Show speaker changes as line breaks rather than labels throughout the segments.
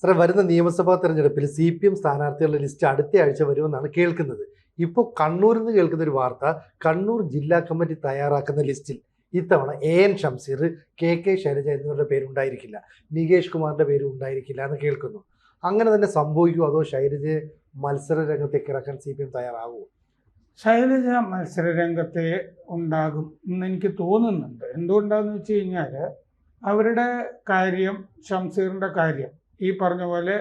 സാറേ, വരുന്ന നിയമസഭാ തെരഞ്ഞെടുപ്പിൽ CPM സ്ഥാനാർത്ഥികളുടെ ലിസ്റ്റ് അടുത്ത ആഴ്ച വരുമെന്നാണ് കേൾക്കുന്നത്. ഇപ്പോൾ കണ്ണൂരിൽ നിന്ന് കേൾക്കുന്ന ഒരു വാർത്ത, കണ്ണൂർ ജില്ലാ കമ്മിറ്റി തയ്യാറാക്കുന്ന ലിസ്റ്റിൽ ഇത്തവണ AN ഷംസീർ, KK ശൈലജ എന്നിവരുടെ പേരുണ്ടായിരിക്കില്ല, നികേഷ് കുമാറിന്റെ പേരും ഉണ്ടായിരിക്കില്ല എന്ന് കേൾക്കുന്നു. അങ്ങനെ തന്നെ സംഭവിക്കുമോ, അതോ ശൈലജയെ മത്സര രംഗത്തേക്ക് ഇറക്കാൻ CPM തയ്യാറാകുമോ?
ശൈലജ മത്സര രംഗത്തെ ഉണ്ടാകും എന്ന് എനിക്ക് തോന്നുന്നുണ്ട്. എന്തുകൊണ്ടാന്ന് വെച്ച് കഴിഞ്ഞാൽ അവരുടെ കാര്യം, ഷംസീറിൻ്റെ കാര്യം ഈ പറഞ്ഞ പോലെ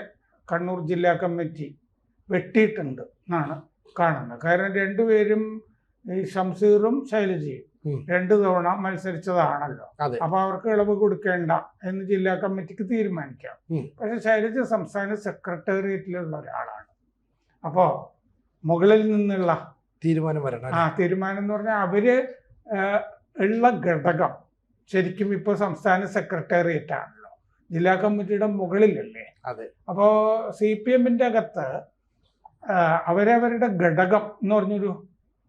കണ്ണൂർ ജില്ലാ കമ്മിറ്റി വെട്ടിയിട്ടുണ്ട് എന്നാണ് കാണുന്നത്. കാരണം രണ്ടുപേരും, ഈ ഷംസീറും ശൈലജയും 2 തവണ മത്സരിച്ചതാണല്ലോ. അപ്പൊ അവർക്ക് ഇളവ് കൊടുക്കേണ്ട എന്ന് ജില്ലാ കമ്മിറ്റിക്ക് തീരുമാനിക്കാം. പക്ഷെ ശൈലജ സംസ്ഥാന സെക്രട്ടേറിയറ്റിലുള്ള ഒരാളാണ്. അപ്പോ മുകളിൽ നിന്നുള്ള തീരുമാനം എന്ന് പറഞ്ഞാൽ അവര് ഉള്ള ഘടകം ശരിക്കും ഇപ്പൊ സംസ്ഥാന സെക്രട്ടേറിയറ്റ് ആണല്ലോ, ജില്ലാ കമ്മിറ്റിയുടെ മുകളിലല്ലേ. അപ്പോ CPMന്റെ അകത്ത് അവരവരുടെ ഘടകം എന്ന് പറഞ്ഞൊരു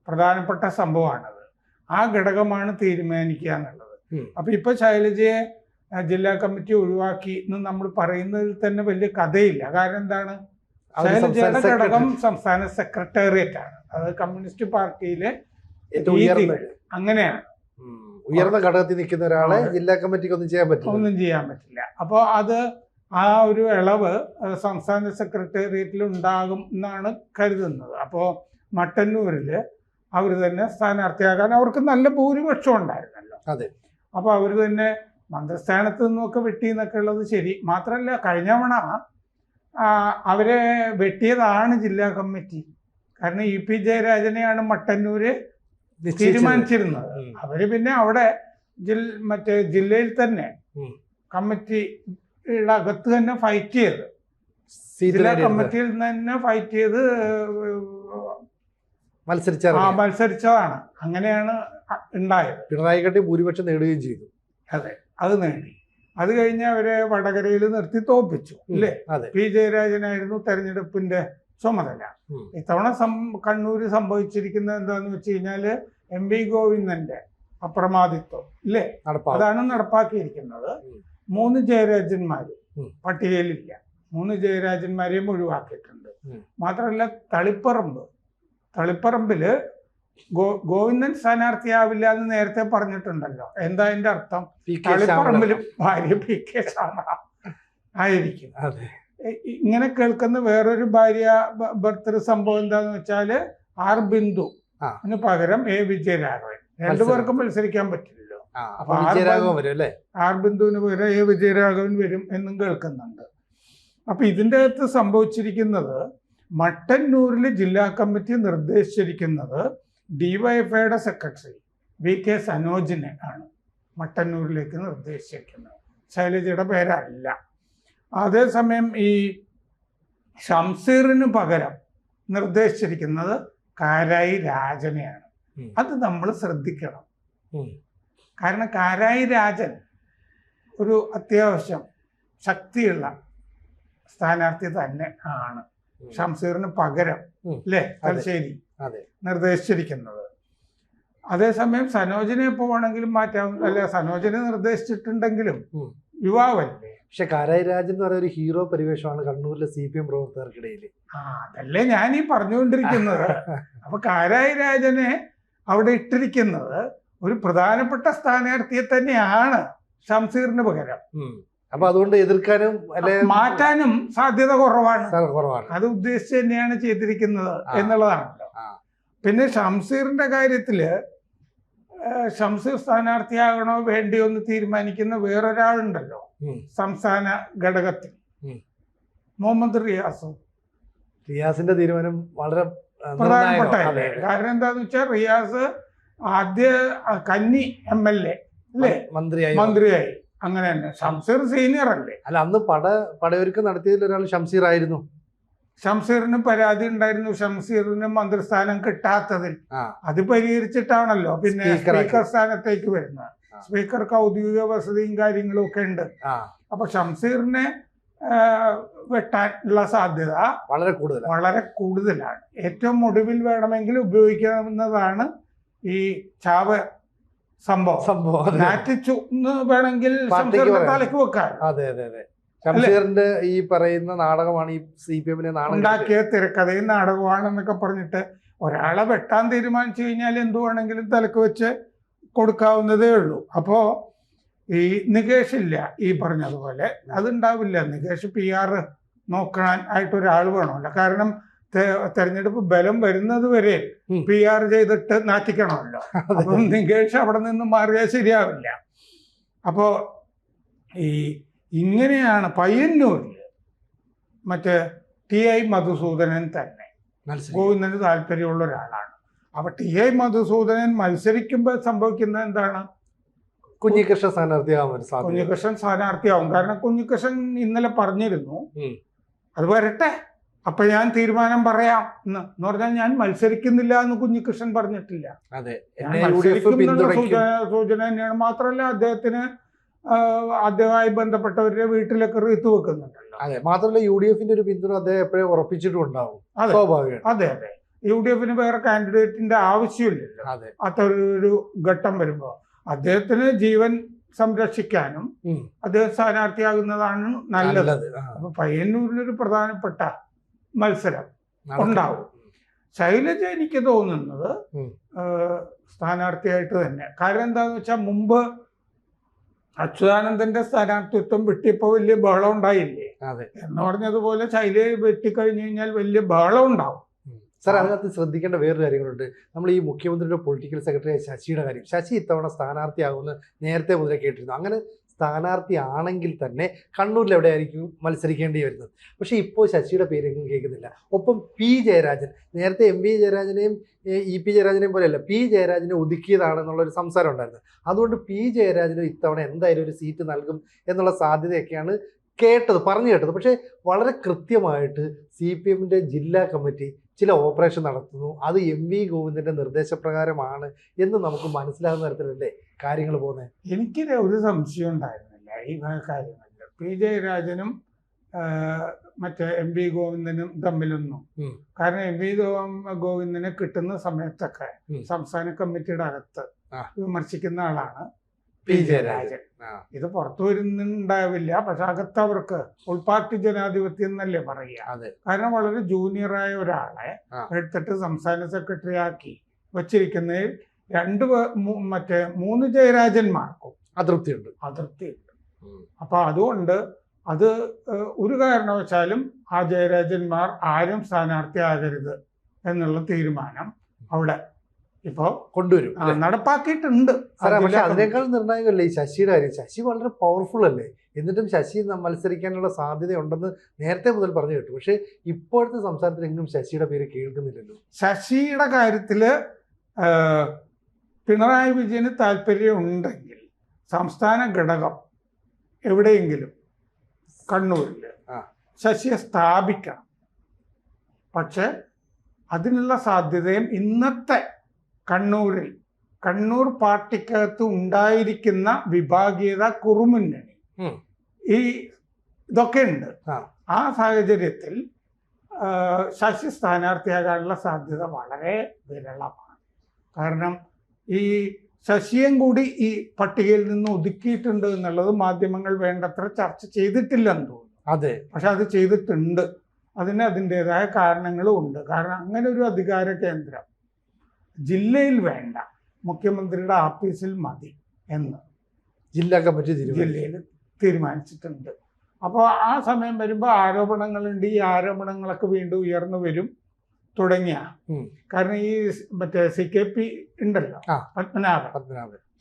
പ്രധാനപ്പെട്ട സംഭവമാണത്. ആ ഘടകമാണ് തീരുമാനിക്കുക എന്നുള്ളത്. അപ്പൊ ഇപ്പൊ ശൈലജയെ ജില്ലാ കമ്മിറ്റി ഒഴിവാക്കി എന്ന് നമ്മൾ പറയുന്നതിൽ തന്നെ വലിയ കഥയില്ല. കാരണം എന്താണ്, ശൈലജയുടെ ഘടകം സംസ്ഥാന സെക്രട്ടേറിയറ്റ് ആണ്. അത് കമ്മ്യൂണിസ്റ്റ് പാർട്ടിയിലെ അങ്ങനെയാണ്.
ഉയർന്ന ഘടകത്തിൽ നിൽക്കുന്ന ഒരാളെ ജില്ലാ കമ്മിറ്റിക്ക് ഒന്നും ചെയ്യാൻ പറ്റില്ല.
അപ്പോൾ അത് ആ ഒരു ഇളവ് സംസ്ഥാന സെക്രട്ടേറിയറ്റിൽ ഉണ്ടാകും എന്നാണ് കരുതുന്നത്. അപ്പോൾ മട്ടന്നൂരിൽ അവർ തന്നെ സ്ഥാനാർത്ഥിയാകാൻ അവർക്ക് നല്ല ഭൂരിപക്ഷം ഉണ്ടായിരുന്നല്ലോ. അപ്പോൾ അവർ തന്നെ മന്ത്രിസ്ഥാനത്ത് നിന്നൊക്കെ വെട്ടിയെന്നൊക്കെ ഉള്ളത് ശരി. മാത്രമല്ല, കഴിഞ്ഞ തവണ അവരെ വെട്ടിയതാണ് ജില്ലാ കമ്മിറ്റി. കാരണം EP ജയരാജനെയാണ് മട്ടന്നൂര് തീരുമാനിച്ചിരുന്നത്. അവര് പിന്നെ അവിടെ മറ്റേ ജില്ലയിൽ തന്നെ കമ്മിറ്റിയുടെ അകത്ത് തന്നെ ഫൈറ്റ് ചെയ്ത്, ജില്ലാ കമ്മിറ്റിയിൽ തന്നെ ഫൈറ്റ് ചെയ്ത് മത്സരിച്ചതാണ്. അങ്ങനെയാണ് ഉണ്ടായത്.
പിണറായി ഭൂരിപക്ഷം നേടുകയും ചെയ്തു.
അതെ, അത് നേടി. അത് കഴിഞ്ഞ് അവരെ വടകരയിൽ നിർത്തി തോൽപ്പിച്ചു അല്ലേ. P ജയരാജനായിരുന്നു തെരഞ്ഞെടുപ്പിന്റെ ചുമതല. ഇത്തവണ കണ്ണൂര് സംഭവിച്ചിരിക്കുന്നത് എന്താന്ന് വെച്ച് കഴിഞ്ഞാല് MV ഗോവിന്ദന്റെ അപ്രമാദിത്വം ഇല്ലേ, അതാണ് നടപ്പാക്കിയിരിക്കുന്നത്. 3 ജയരാജന്മാര് പട്ടികയിലില്ല. 3 ജയരാജന്മാരെയും ഒഴിവാക്കിയിട്ടുണ്ട്. മാത്രമല്ല, തളിപ്പറമ്പില് ഗോവിന്ദൻ സ്ഥാനാർത്ഥിയാവില്ല എന്ന് നേരത്തെ പറഞ്ഞിട്ടുണ്ടല്ലോ. എന്താ അതിന്റെ അർത്ഥം? തളിപ്പറമ്പിലും ഭാര്യ PK ശ്യാമള ആയിരിക്കും. ഇങ്ങനെ കേൾക്കുന്ന വേറൊരു ഭാര്യ ഭർത്തൃ സംഭവം എന്താന്ന് വെച്ചാല് R ബിന്ദുവിന് പകരം A വിജയരാഘവൻ. 2 പേർക്കും മത്സരിക്കാൻ പറ്റില്ലല്ലോ. അപ്പൊ R ബിന്ദുവിന് പകരം A വിജയരാഘവൻ വരും എന്നും കേൾക്കുന്നുണ്ട്. അപ്പൊ ഇതിൻ്റെ അകത്ത് സംഭവിച്ചിരിക്കുന്നത്, മട്ടന്നൂരിൽ ജില്ലാ കമ്മിറ്റി നിർദ്ദേശിച്ചിരിക്കുന്നത് DYFIയുടെ സെക്രട്ടറി VK സനോജിനെ ആണ് മട്ടന്നൂരിലേക്ക് നിർദ്ദേശിച്ചിരിക്കുന്നത്. ശൈലജയുടെ പേരല്ല. അതേസമയം ഈ ഷംസീറിന് പകരം നിർദ്ദേശിച്ചിരിക്കുന്നത് കാരായി രാജനെയാണ്. അത് നമ്മൾ ശ്രദ്ധിക്കണം. കാരണം കാരായി രാജൻ ഒരു അത്യാവശ്യം ശക്തിയുള്ള സ്ഥാനാർത്ഥി തന്നെ ആണ്. ഷംസീറിന് പകരം അല്ലേ തലശ്ശേരി നിർദ്ദേശിച്ചിരിക്കുന്നത്. അതേസമയം സനോജിനെ പോവാണെങ്കിലും മാറ്റാം. അല്ല, സനോജിനെ നിർദ്ദേശിച്ചിട്ടുണ്ടെങ്കിലും യുവാവല്ലേ.
പക്ഷെ കാരായി രാജൻ എന്ന് പറയുന്ന ഒരു ഹീറോ പരിവേഷമാണ് കണ്ണൂരിലെ CPM പ്രവർത്തകർക്കിടയിൽ.
അതല്ലേ ഞാൻ ഈ പറഞ്ഞുകൊണ്ടിരിക്കുന്നത്. അപ്പൊ കാരായി രാജനെ അവിടെ ഇട്ടിരിക്കുന്നത് ഒരു പ്രധാനപ്പെട്ട സ്ഥാനാർത്ഥിയെ തന്നെയാണ് ഷംസീറിന് പകരം.
അപ്പൊ അതുകൊണ്ട് എതിർക്കാനും
മാറ്റാനും സാധ്യത കുറവാണ്. അത് ഉദ്ദേശിച്ച് തന്നെയാണ് ചെയ്തിരിക്കുന്നത് എന്നുള്ളതാണല്ലോ. പിന്നെ ഷംസീറിന്റെ കാര്യത്തില് ഷംസീർ സ്ഥാനാർത്ഥിയാകണോ വേണ്ടിയോ എന്ന് തീരുമാനിക്കുന്ന വേറൊരാളുണ്ടല്ലോ സംസ്ഥാന ഘടകത്തിൽ, മുഹമ്മദ് റിയാസിന്റെ തീരുമാനം വളരെ പ്രധാനപ്പെട്ട. കാരണം എന്താന്ന് വെച്ചാൽ റിയാസ് ആദ്യ കന്നി MLA അല്ലേ, മന്ത്രിയായി. അങ്ങനെ തന്നെ. ഷംസീർ സീനിയർ അല്ലേ.
അല്ല, അന്ന് പടയൊരുക്കം നടത്തിയതിൽ ഒരാൾ ഷംസീർ ആയിരുന്നു.
ഷംസീറിന് പരാതി ഉണ്ടായിരുന്നു ഷംസീറിന് മന്ത്രിസ്ഥാനം കിട്ടാത്തതിൽ. അത് പരിഹരിച്ചിട്ടാണല്ലോ പിന്നെ സ്പീക്കർ സ്ഥാനത്തേക്ക് വരുന്നത്. സ്പീക്കർക്ക് ഔദ്യോഗിക വസതിയും കാര്യങ്ങളും ഒക്കെ ഉണ്ട്. അപ്പൊ ഷംസീറിനെ വെട്ടാനുള്ള സാധ്യത വളരെ കൂടുതലാണ്. ഏറ്റവും ഒടുവിൽ വേണമെങ്കിൽ ഉപയോഗിക്കാവുന്നതാണ് ഈ ചാവ് സംഭവം. നാറ്റിച്ചു എന്ന് വേണമെങ്കിൽ തലയ്ക്ക് വെക്കാൻ.
ഷംസീറിന്റെ ഈ പറയുന്ന നാടകമാണ് ഈ CPM നാടകം
ഉണ്ടാക്കിയ തിരക്കഥയും നാടകമാണെന്നൊക്കെ പറഞ്ഞിട്ട് ഒരാളെ വെട്ടാൻ തീരുമാനിച്ചു കഴിഞ്ഞാൽ എന്തു വേണമെങ്കിലും തലക്ക് വെച്ച് കൊടുക്കാവുന്നതേ ഉള്ളൂ. അപ്പോൾ ഈ നികേഷ് ഇല്ല, ഈ പറഞ്ഞതുപോലെ അതുണ്ടാവില്ല. നികേഷ് PR നോക്കാൻ ആയിട്ട് ഒരാൾ വേണമല്ലോ. കാരണം തെരഞ്ഞെടുപ്പ് ബലം വരുന്നത് വരെ PR ചെയ്തിട്ട് നാറ്റിക്കണമല്ലോ. അപ്പം നികേഷ് അവിടെ നിന്ന് മാറിയാൽ ശരിയാവില്ല. അപ്പോൾ ഈ ഇങ്ങനെയാണ് പയ്യന്നൂരിൽ മറ്റേ TI മധുസൂദനൻ തന്നെ ഗോവിന്ദന് താല്പര്യമുള്ള ഒരാളാണ്. അപ്പൊ TI മധുസൂദനൻ മത്സരിക്കുമ്പോൾ സംഭവിക്കുന്നത് എന്താണ്?
കുഞ്ഞികൃഷ്ണൻ സ്ഥാനാർത്ഥിയാവും.
കുഞ്ഞികൃഷ്ണൻ സ്ഥാനാർത്ഥിയാവും. കാരണം കുഞ്ഞികൃഷ്ണൻ ഇന്നലെ പറഞ്ഞിരുന്നു അത് വരട്ടെ, അപ്പൊ ഞാൻ തീരുമാനം പറയാം എന്ന് പറഞ്ഞാൽ ഞാൻ മത്സരിക്കുന്നില്ല എന്ന് കുഞ്ഞികൃഷ്ണൻ പറഞ്ഞിട്ടില്ല. സൂചന തന്നെയാണ്. മാത്രമല്ല അദ്ദേഹത്തിന് അദ്ദേഹവുമായി ബന്ധപ്പെട്ടവരുടെ വീട്ടിലൊക്കെ റീത്ത് വെക്കുന്നുണ്ടല്ലോ.
അതെ, മാത്രമല്ല UDFന്റെ ഒരു പിന്തുണ അദ്ദേഹം എപ്പോഴും ഉറപ്പിച്ചിട്ടുണ്ടാവും.
അതെ അതെ, UDF വേറെ കാൻഡിഡേറ്റിന്റെ ആവശ്യമില്ലല്ലോ. അതൊരു ഘട്ടം വരുമ്പോ അദ്ദേഹത്തിന് ജീവൻ സംരക്ഷിക്കാനും അദ്ദേഹം സ്ഥാനാർത്ഥിയാകുന്നതാണ് നല്ലത്. അപ്പൊ പയ്യന്നൂരിലൊരു പ്രധാനപ്പെട്ട മത്സരം ഉണ്ടാവും. ശൈലജ എനിക്ക് തോന്നുന്നത് സ്ഥാനാർത്ഥിയായിട്ട് തന്നെ. കാരണം എന്താന്ന് വെച്ചാൽ മുമ്പ് അച്യുതാനന്ദന്റെ സ്ഥാനാർത്ഥിത്വം വെട്ടിയപ്പോ വലിയ ബഹളം ഉണ്ടായില്ലേ എന്ന് പറഞ്ഞതുപോലെ ശൈലജ വെട്ടിക്കഴിഞ്ഞു കഴിഞ്ഞാൽ വലിയ ബഹളം ഉണ്ടാവും.
സാർ, അതിനകത്ത് ശ്രദ്ധിക്കേണ്ട വേറൊരു കാര്യങ്ങളുണ്ട്. നമ്മൾ ഈ മുഖ്യമന്ത്രിയുടെ പൊളിറ്റിക്കൽ സെക്രട്ടറി ശശിയുടെ കാര്യം. ശശി ഇത്തവണ സ്ഥാനാർത്ഥിയാകുമെന്ന് നേരത്തെ മുതലേ കേട്ടിരുന്നു. അങ്ങനെ സ്ഥാനാർത്ഥിയാണെങ്കിൽ തന്നെ കണ്ണൂരിൽ എവിടെയായിരിക്കും മത്സരിക്കേണ്ടി വരുന്നത്. പക്ഷേ ഇപ്പോൾ ശശിയുടെ പേരെങ്കിലും കേൾക്കുന്നില്ല. ഒപ്പം P ജയരാജൻ, നേരത്തെ MV ജയരാജനെയും EP ജയരാജനെയും പോലെയല്ല, P ജയരാജനെ ഒതുക്കിയതാണെന്നുള്ളൊരു സംസാരം ഉണ്ടായിരുന്നു. അതുകൊണ്ട് P ജയരാജന് ഇത്തവണ എന്തായാലും ഒരു സീറ്റ് നൽകും എന്നുള്ള സാധ്യതയൊക്കെയാണ് പറഞ്ഞു കേട്ടത്. പക്ഷേ വളരെ കൃത്യമായിട്ട് CPMന്റെ ജില്ലാ കമ്മിറ്റി ചില ഓപ്പറേഷൻ നടത്തുന്നു. അത് MV ഗോവിന്ദന്റെ നിർദ്ദേശപ്രകാരമാണ് എന്ന് നമുക്ക് മനസ്സിലാകുന്ന തരത്തിലല്ലേ കാര്യങ്ങൾ പോകുന്നത്.
എനിക്ക് ഒരു സംശയം ഉണ്ടായിരുന്നില്ല ഈ കാര്യങ്ങളിൽ. P ജയരാജനും മറ്റേ MV ഗോവിന്ദനും തമ്മിലൊന്നും. കാരണം MV ഗോവിന്ദനെ കിട്ടുന്ന സമയത്തൊക്കെ സംസ്ഥാന കമ്മിറ്റിയുടെ അകത്ത് വിമർശിക്കുന്ന ആളാണ് P ജയരാജൻ. ഇത് പുറത്തു വരുന്നുണ്ടാവില്ല, പക്ഷെ അകത്ത് അവർക്ക് ഉൾപാർട്ടി ജനാധിപത്യം എന്നല്ലേ പറയുക. കാരണം വളരെ ജൂനിയറായ ഒരാളെ എടുത്തിട്ട് സംസ്ഥാന സെക്രട്ടറി ആക്കി വച്ചിരിക്കുന്നതിൽ മറ്റേ 3 ജയരാജന്മാർക്കും അതൃപ്തിയുണ്ട്. അപ്പൊ അതുകൊണ്ട് അത് ഒരു കാരണവശാലും ആ ജയരാജന്മാർ ആരും സ്ഥാനാർത്ഥിയാകരുത് എന്നുള്ള തീരുമാനം അവിടെ ഇപ്പോ കൊണ്ടുവരും, നടപ്പാക്കിയിട്ടുണ്ട്.
പക്ഷെ അതിനേക്കാൾ നിർണായകമല്ലേ ഈ ശശിയുടെ കാര്യം. ശശി വളരെ പവർഫുൾ അല്ലേ, എന്നിട്ടും ശശി മത്സരിക്കാനുള്ള സാധ്യതയുണ്ടെന്ന് നേരത്തെ മുതൽ പറഞ്ഞു കേട്ടു. പക്ഷെ ഇപ്പോഴത്തെ സംസ്ഥാനത്തിൽ എങ്ങും ശശിയുടെ പേര് കേൾക്കുന്നില്ലല്ലോ.
ശശിയുടെ കാര്യത്തില് പിണറായി വിജയന് താല്പര്യമുണ്ടെങ്കിൽ സംസ്ഥാന ഘടകം എവിടെയെങ്കിലും കണ്ണൂരിൽ ശശിയെ സ്ഥാപിക്കണം. പക്ഷെ അതിനുള്ള സാധ്യതയും ഇന്നത്തെ കണ്ണൂർ പാർട്ടിക്കകത്ത് ഉണ്ടായിരിക്കുന്ന വിഭാഗീയത, കുറുമുന്നണി, ഇതൊക്കെ ഉണ്ട്. ആ സാഹചര്യത്തിൽ ശശി സ്ഥാനാർത്ഥിയാകാനുള്ള സാധ്യത വളരെ വിരളമാണ്. കാരണം ഈ ശശിയും കൂടി ഈ പട്ടികയിൽ നിന്ന് ഒതുക്കിയിട്ടുണ്ട് എന്നുള്ളത് മാധ്യമങ്ങൾ വേണ്ടത്ര ചർച്ച ചെയ്തിട്ടില്ലെന്ന് തോന്നുന്നു. പക്ഷെ അത് ചെയ്തിട്ടുണ്ട്. അതിന് അതിൻ്റെതായ കാരണങ്ങളും ഉണ്ട്. കാരണം അങ്ങനെ ഒരു അധികാര കേന്ദ്രം ജില്ലയിൽ വേണ്ട, മുഖ്യമന്ത്രിയുടെ ആഫീസിൽ മതി എന്ന്
ജില്ലാ കമ്മിറ്റി
ജില്ലയിൽ തീരുമാനിച്ചിട്ടുണ്ട്. അപ്പോൾ ആ സമയം വരുമ്പോൾ ആരോപണങ്ങളുണ്ട്. ഈ ആരോപണങ്ങളൊക്കെ വീണ്ടും ഉയർന്നു വരും തുടങ്ങിയ. കാരണം ഈ മറ്റേ CKP ഉണ്ടല്ലോ,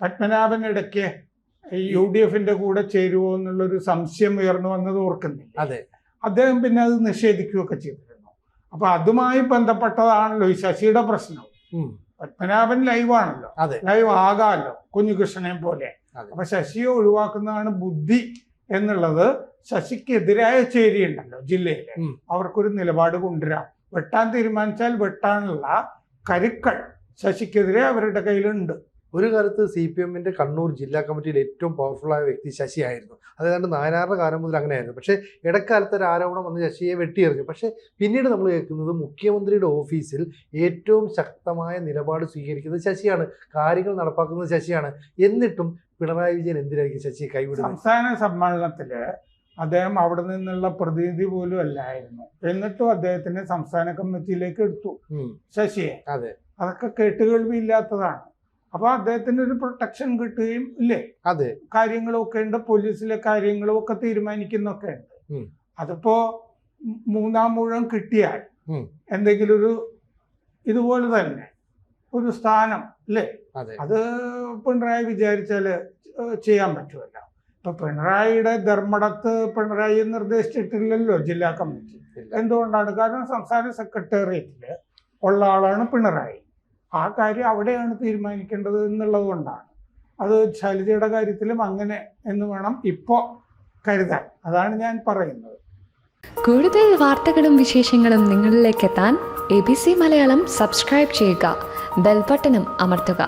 പത്മനാഭൻ ഇടയ്ക്ക് UDF കൂടെ ചേരുവോ എന്നുള്ളൊരു സംശയം ഉയർന്നു വന്നത് ഓർക്കുന്നില്ല. അദ്ദേഹം പിന്നെ അത് നിഷേധിക്കുകയൊക്കെ ചെയ്തിരുന്നു. അപ്പൊ അതുമായി ബന്ധപ്പെട്ടതാണല്ലോ ഈ ശശിയുടെ പ്രശ്നം. പത്മനാഭൻ ലൈവാണല്ലോ, ലൈവ് ആകാമല്ലോ കുഞ്ഞികൃഷ്ണനെ പോലെ. അപ്പൊ ശശിയെ ഒഴിവാക്കുന്നതാണ് ബുദ്ധി എന്നുള്ളത് ശശിക്കെതിരായ ചേരിയുണ്ടല്ലോ ജില്ലയിലെ, അവർക്കൊരു നിലപാട് കൊണ്ടുവരാം. വെട്ടാൻ തീരുമാനിച്ചാൽ വെട്ടാനുള്ള കരുക്കൾ ശശിക്കെതിരെ അവരുടെ കയ്യിലുണ്ട്.
ഒരു കാലത്ത് CPMന്റെ കണ്ണൂർ ജില്ലാ കമ്മിറ്റിയിൽ ഏറ്റവും പവർഫുള്ളായ വ്യക്തി ശശിയായിരുന്നു. അതുകൊണ്ട് നായനാറുടെ കാലം മുതൽ അങ്ങനെയായിരുന്നു. പക്ഷേ ഇടക്കാലത്ത് ഒരു ആരോപണം വന്ന് ശശിയെ വെട്ടിയെറിഞ്ഞു. പക്ഷേ പിന്നീട് നമ്മൾ കേൾക്കുന്നത് മുഖ്യമന്ത്രിയുടെ ഓഫീസിൽ ഏറ്റവും ശക്തമായ നിലപാട് സ്വീകരിക്കുന്നത് ശശിയാണ്, കാര്യങ്ങൾ നടപ്പാക്കുന്നത് ശശിയാണ്. എന്നിട്ടും പിണറായി വിജയൻ എന്തിനായിരിക്കും ശശിയെ കൈവിടുന്നത്?
സംസ്ഥാന സമ്മേളനത്തില് അദ്ദേഹം അവിടെ നിന്നുള്ള പ്രതിനിധി പോലും അല്ലായിരുന്നു. എന്നിട്ടും അദ്ദേഹത്തിനെ സംസ്ഥാന കമ്മിറ്റിയിലേക്ക് എടുത്തു ശശിയെ.
അതെ,
അതൊക്കെ കേട്ടുകേൾവിയില്ലാത്തതാണ്. അപ്പൊ അദ്ദേഹത്തിന് ഒരു പ്രൊട്ടക്ഷൻ കിട്ടുകയും ഇല്ലേ,
അതെ,
കാര്യങ്ങളൊക്കെ ഉണ്ട്, പോലീസിലെ കാര്യങ്ങളും ഒക്കെ തീരുമാനിക്കുന്നൊക്കെ ഉണ്ട്. അതിപ്പോ മൂന്നാം മുഴം കിട്ടിയാൽ എന്തെങ്കിലും ഒരു ഇതുപോലെ തന്നെ ഒരു സ്ഥാനം അല്ലേ, അത് പിണറായി വിചാരിച്ചാല് ചെയ്യാൻ പറ്റുമല്ലോ. ഇപ്പൊ പിണറായിയുടെ ധർമ്മടത്ത് പിണറായി നിർദ്ദേശിച്ചിട്ടില്ലല്ലോ ജില്ലാ കമ്മിറ്റി. എന്തുകൊണ്ടാണ്? കാരണം സംസ്ഥാന സെക്രട്ടേറിയറ്റില് ഉള്ള ആളാണ് പിണറായി. ആ കാര്യം അവിടെയാണ് തീരുമാനിക്കേണ്ടത് എന്നുള്ളത് കൊണ്ടാണ്. അത് ശൈലജയുടെ കാര്യത്തിലും അങ്ങനെ എന്ന് വേണം ഇപ്പോൾ കരുതാൻ. അതാണ് ഞാൻ പറയുന്നത്.
കൂടുതൽ വാർത്തകളും വിശേഷങ്ങളും നിങ്ങളിലേക്ക് എത്താൻ ABC മലയാളം സബ്സ്ക്രൈബ് ചെയ്യുക, ബെൽ ബട്ടണും അമർത്തുക.